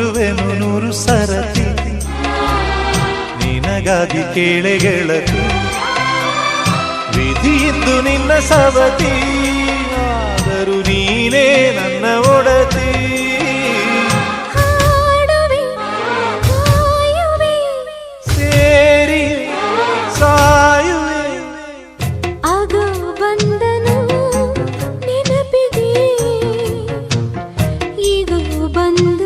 ಹುಟ್ಟುವೆನು 100 ಸರತಿ ನಿನಗಾಗಿ ಕೇಳೆ ಗೆಳತಿ ವಿಧಿಯಿದ್ದು ನಿನ್ನ ಸವತಿ ಆದರೂ ನೀನೇ ನನ್ನ ಒಡತಿ ಸೇರಿ ಸಾಯುವೆ ಆಗ ಬಂದನು ನೆನಪಿಗೆ ಈಗ ಬಂದ